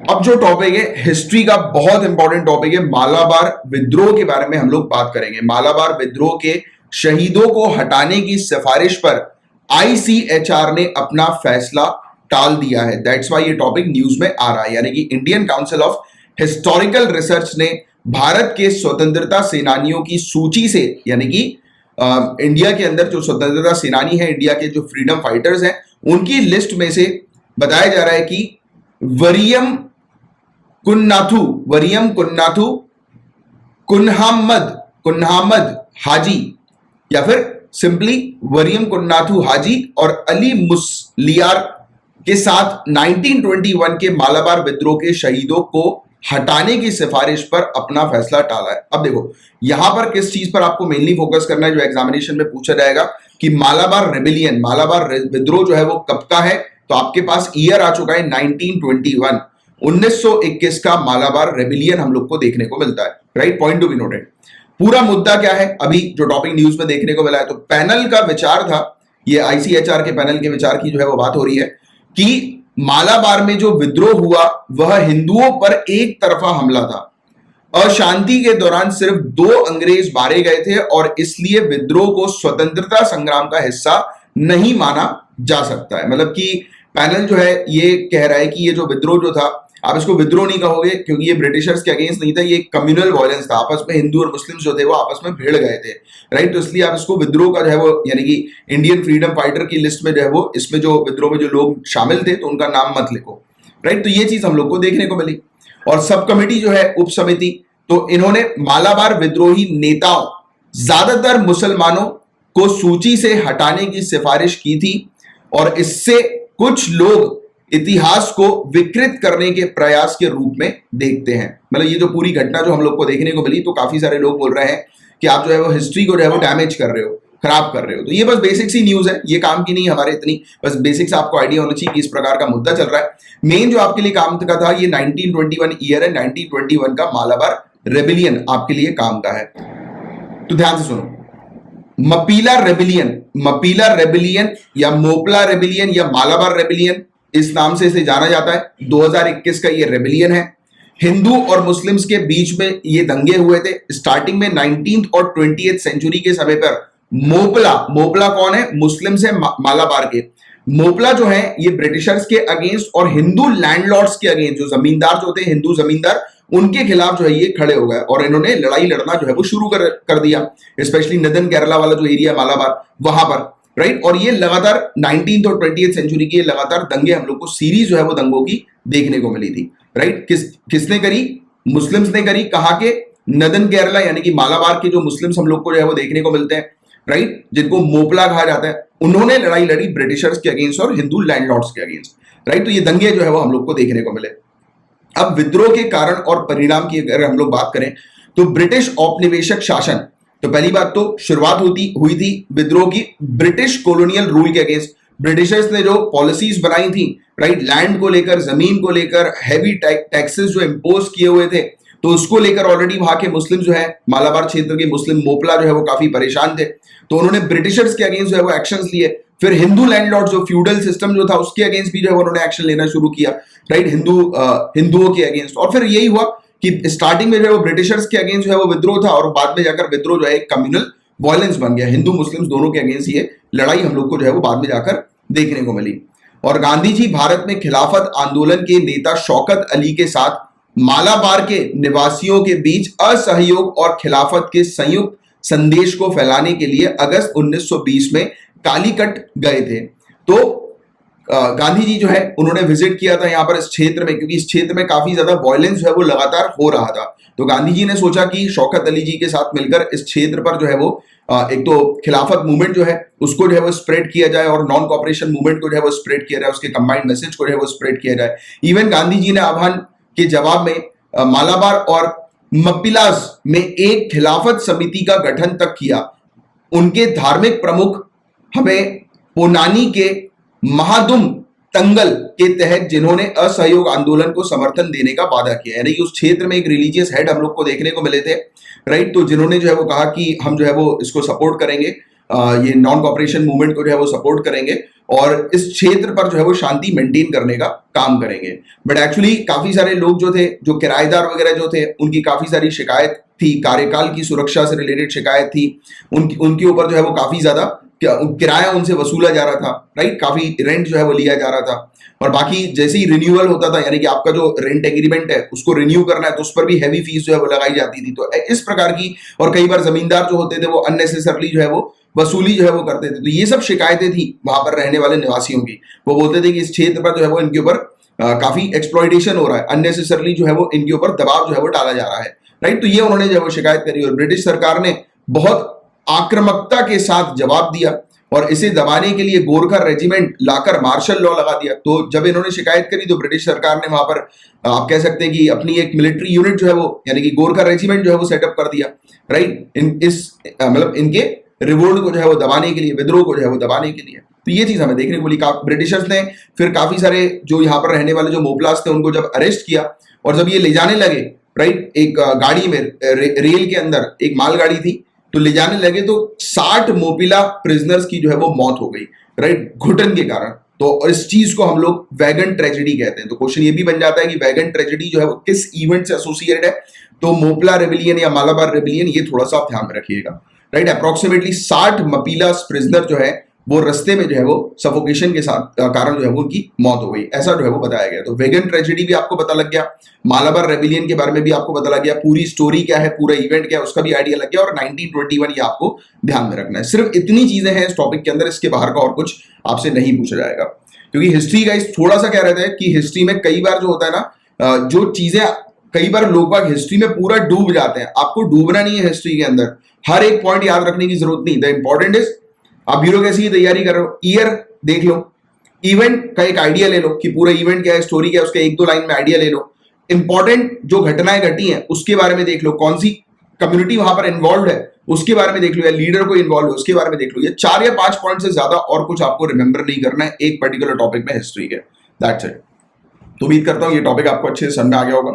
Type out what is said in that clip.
अब जो टॉपिक है हिस्ट्री का बहुत इंपॉर्टेंट टॉपिक है, मालाबार विद्रोह के बारे में हम लोग बात करेंगे। मालाबार विद्रोह के शहीदों को हटाने की सिफारिश पर आईसीएचआर ने अपना फैसला टाल दिया है। दैट्स वाई ये टॉपिक न्यूज में आ रहा है। यानी कि Indian council of historical research ने भारत के स्वतंत्रता सेनानियों की सूची से, यानी कि इंडिया के अंदर जो स्वतंत्रता सेनानी है, इंडिया के जो फ्रीडम फाइटर्स हैं, उनकी लिस्ट में से बताया जा रहा है कि वरियम कुन्नाथु कुन्हामद हाजी, या फिर सिंपली वरियम कुन्नाथु हाजी और अली मुसलियार के साथ 1921 के मालाबार विद्रोह के शहीदों को हटाने की सिफारिश पर अपना फैसला टाला है। अब देखो यहां पर किस चीज पर आपको मेनली फोकस करना है, जो एग्जामिनेशन में पूछा जाएगा कि मालाबार रेबिलियन, मालाबार विद्रोह जो है वो कब का है। तो आपके पास ईयर आ चुका है 1921, 1921 का मालाबार रेबिलियन हम लोग को देखने को मिलता है। Right, point to be noted. पूरा मुद्दा क्या है अभी जो टॉपिक न्यूज में देखने को मिला है, तो पैनल का विचार था, ये आईसीएचआर के पैनल के विचार की जो है वो बात हो रही है कि मालाबार में जो विद्रोह हुआ वह हिंदुओं पर एक तरफा हमला था। अशांति के दौरान सिर्फ 2 अंग्रेज मारे गए थे और इसलिए विद्रोह को स्वतंत्रता संग्राम का हिस्सा नहीं माना जा सकता है। मतलब कि पैनल जो है ये कह रहा है कि ये जो विद्रोह जो था, आप इसको विद्रोह नहीं कहोगे क्योंकि ये ब्रिटिशर्स के अगेंस्ट नहीं था, ये कम्युनल वायलेंस था। आपस में हिंदू और मुस्लिम जो थे वो आपस में भिड़ गए थे। राइट, तो इसलिए आप इसको विद्रोह का जो है वो, यानी कि इंडियन फ्रीडम फाइटर की लिस्ट में जो है वो, इसमें जो विद्रोह में जो लोग शामिल थे तो उनका नाम मत लिखो। राइट, तो ये चीज हम लोग को देखने को मिली। और सब कमेटी जो है, उप समिति, तो इन्होंने मालाबार विद्रोही नेताओं, ज्यादातर मुसलमानों को सूची से हटाने की सिफारिश की थी और इससे कुछ लोग इतिहास को विकृत करने के प्रयास के रूप में देखते हैं। मतलब ये जो पूरी घटना जो हम लोग को देखने को मिली, तो काफी सारे लोग बोल रहे हैं कि आप जो है वो हिस्ट्री को जो है वो डैमेज कर रहे हो, खराब कर रहे हो। तो ये बस बेसिक सी न्यूज है, ये काम की नहीं हमारे इतनी, बस बेसिक्स आपको आइडिया होना चाहिए कि इस प्रकार का मुद्दा चल रहा है। मेन जो आपके लिए काम का था, ये 1921 ईयर है, 1921 का मालाबार रेबिलियन आपके लिए काम का है। तो ध्यान से सुनो, मपीला रेबिलियन या मोपला रेबिलियन या मालाबार रेबिलियन, इस नाम से इसे जाना जाता है। 2021 का ये रेबिलियन है। हिंदू और मुस्लिम्स के बीच में ये दंगे हुए थे स्टार्टिंग में 19th और 20th सेंचुरी के समय पर। मोपला कौन है? मुस्लिम से मालाबार के। मोपला जो है ये ब्रिटिशर्स के अगेंस्ट और हिंदू लैंडलॉर्ड्स के अगेंस्ट, जो जमींदार जो थे हिंदू जमींदार, उनके खिलाफ जो है ये खड़े हो गए और इन्होंने लड़ाई लड़ना जो है वो शुरू कर दिया, स्पेशली नदन केरला वाला जो एरिया मालाबार, वहां पर। राइट, और ये लगातार 19th और 20th सेंचुरी की लगातार दंगे हम लोग को सीरीज जो है वो दंगों की देखने को मिली थी। राइट, किसने करी? मुस्लिम्स ने करी। कहा के? नदन केरला, यानी कि मालाबार के जो मुस्लिम्स हम लोग को जो है वो देखने को मिलते हैं, राइट, जिनको मोपला कहा जाता है, उन्होंने लड़ाई लड़ी ब्रिटिशर्स के अगेंस्ट और हिंदू लैंडलॉर्ड्स के अगेंस्ट। राइट, तो ये दंगे जो है वो हम लोग को देखने को मिले। अब विद्रोह के कारण और परिणाम की अगर हम लोग बात करें तो ब्रिटिश औपनिवेशिक शासन, तो पहली बात तो शुरुआत हुई थी विद्रोह की ब्रिटिश कॉलोनियल रूल के अगेंस्ट। ब्रिटिशर्स ने जो पॉलिसीज बनाई थी, राइट, लैंड को लेकर, जमीन को लेकर हैवी टैक्सेस जो इंपोज किए हुए थे, तो उसको लेकर ऑलरेडी वहां के मुस्लिम जो है, मालाबार क्षेत्र के मुस्लिम मोपला जो है वो काफी परेशान थे। तो उन्होंने ब्रिटिशर्स के अगेंस्ट जो है वो एक्शंस लिए। फिर हिंदू लैंडलॉर्ड जो फ्यूडल सिस्टम जो था उसके अगेंस्ट भी जो है उन्होंने एक्शन लेना शुरू किया, राइट, हिंदुओं के अगेंस्ट। और फिर यही हुआ कि स्टार्टिंग में जो है वो ब्रिटिशर्स के अगेंस्ट जो है वो विद्रोह था और बाद में जाकर विद्रोह जो है एक कम्युनल वायलेंस बन गया। हिंदू मुस्लिम दोनों के अगेंस्ट ये लड़ाई हम लोग को जो है वो बाद में जाकर देखने को मिली। और गांधी जी भारत में खिलाफत आंदोलन के नेता शौकत अली के साथ मालाबार के निवासियों के बीच असहयोग और खिलाफत के संयुक्त संदेश को फैलाने के लिए अगस्त 1920 में कालीकट गए थे। तो गांधी जी जो है उन्होंने विजिट किया था यहाँ पर इस क्षेत्र में, क्योंकि इस क्षेत्र में काफी ज्यादा वायलेंस जो है वो लगातार हो रहा था। तो गांधी जी ने सोचा कि शौकत अली जी के साथ मिलकर इस क्षेत्र पर जो है वो एक तो खिलाफत मूवमेंट जो है उसको जो है वो स्प्रेड किया जाए और नॉन कॉपरेशन मूवमेंट को जो है वो स्प्रेड किया जाए, उसके कंबाइंड मैसेज को जो है वो स्प्रेड किया जाए। इवन गांधी जी ने आह्वान के जवाब में मालाबार और मप्पिलाज में एक खिलाफत समिति का गठन तक किया। उनके धार्मिक प्रमुख हमें पोनानी के महादुम तंगल के तहत, जिन्होंने असहयोग आंदोलन को समर्थन देने का वादा किया। यानी कि उस क्षेत्र में एक रिलीजियस हेड हम लोग को देखने को मिले थे, राइट, तो जिन्होंने जो है वो कहा कि हम जो है वो इसको सपोर्ट करेंगे ये नॉन कॉपरेशन मूवमेंट को जो है वो सपोर्ट करेंगे और इस क्षेत्र पर जो है वो शांति मेंटेन करने का काम करेंगे। बट एक्चुअली काफी सारे लोग जो थे, जो किराएदार वगैरह जो थे, उनकी काफी सारी शिकायत थी, कार्यकाल की सुरक्षा से रिलेटेड शिकायत थी, उनके ऊपर जो है वो काफी ज्यादा किराया उनसे वसूला जा रहा था, राइट, काफी रेंट जो है वो लिया जा रहा था। और बाकी जैसे ही रिन्यूअल होता था, यानी कि आपका जो रेंट एग्रीमेंट है उसको रिन्यू करना है, तो उस पर भी हैवी फीस जो है वो लगाई जाती थी। तो इस प्रकार की, और कई बार जमींदार जो होते थे वो अननेसेसरली जो है वो वसूली जो है वो करते थे। तो ये सब शिकायतें थी वहां पर रहने वाले निवासियों की। वो बोलते थे कि इस क्षेत्र पर जो है वो इनके ऊपर काफी एक्सप्लॉइटेशन हो रहा है, अननेसेसरली जो है वो इनके ऊपर दबाव जो है वो डाला जा रहा है, राइट। तो ये उन्होंने जो है वो शिकायत करी और ब्रिटिश सरकार ने बहुत आक्रामकता के साथ जवाब दिया और इसे दबाने के लिए गोरखा रेजिमेंट लाकर मार्शल लॉ लगा दिया। तो जब इन्होंने शिकायत करी तो ब्रिटिश सरकार ने वहां पर आप कह सकते हैं कि अपनी एक मिलिट्री यूनिट जो है वो, यानी कि गोरखा रेजिमेंट जो है वो सेटअप कर दिया, राइट, मतलब इनके रिवोल्ट को जो है वो दबाने के लिए, विद्रोह को जो है वो दबाने के लिए। तो ये चीज हमें देखने को मिली। ब्रिटिशर्स ने फिर काफी सारे जो यहाँ पर रहने वाले जो मोपलास थे उनको जब अरेस्ट किया और जब ये ले जाने लगे, राइट, एक गाड़ी में रेल के अंदर एक मालगाड़ी थी, तो ले जाने लगे तो 60 मोपिला प्रिजनर्स की जो है वो मौत हो गई, राइट, घुटन के कारण। तो इस चीज को हम लोग वैगन ट्रेजेडी कहते हैं। तो क्वेश्चन ये भी बन जाता है कि वैगन ट्रेजेडी जो है वो किस इवेंट से एसोसिएटेड है। तो मोपला रेबिलियन या मालाबार रेबिलियन, ये थोड़ा सा आप ध्यान में रखिएगा, राइट। अप्रोक्सीमेटली 60 मपीला प्रिजनर जो है वो रस्ते में जो है वो सफोकेशन के साथ कारण जो है वो उनकी मौत हो गई, ऐसा जो है वो बताया गया। तो वेगन ट्रेजेडी भी आपको पता लग गया, मालाबार रेबिलियन के बारे में भी आपको पता लग गया, पूरी स्टोरी क्या है, पूरा इवेंट क्या है उसका भी आइडिया लग गया, और 1921 ये आपको ध्यान में रखना है। सिर्फ इतनी चीजें हैं इस टॉपिक के अंदर, इसके बाहर का और कुछ आपसे नहीं पूछा जाएगा। क्योंकि हिस्ट्री का थोड़ा सा क्या रहता है कि हिस्ट्री में कई बार जो होता है ना, जो चीजें कई बार लोग बाग हिस्ट्री में पूरा डूब जाते हैं। आपको डूबना नहीं है हिस्ट्री के अंदर, हर एक पॉइंट याद रखने की जरूरत नहीं। द इंपॉर्टेंट इज आप ब्यूरोक्रेसी की तैयारी कर रहे हो, ईयर देख लो, इवेंट का एक आइडिया ले लो कि पूरा इवेंट क्या है, स्टोरी क्या है, उसके एक दो लाइन में आइडिया ले लो। इंपॉर्टेंट जो घटनाएं घटी हैं उसके बारे में देख लो, कौन सी कम्युनिटी वहां पर इन्वॉल्व है उसके बारे में देख लो, या लीडर को इन्वॉल्व है उसके बारे में देख लो। ये 4 या 5 पॉइंट से ज्यादा और कुछ आपको रिमेंबर नहीं करना है एक पर्टिकुलर टॉपिक में हिस्ट्री के। That's it. तो उम्मीद करता हूं ये टॉपिक आपको अच्छे से समझ में आ गया होगा।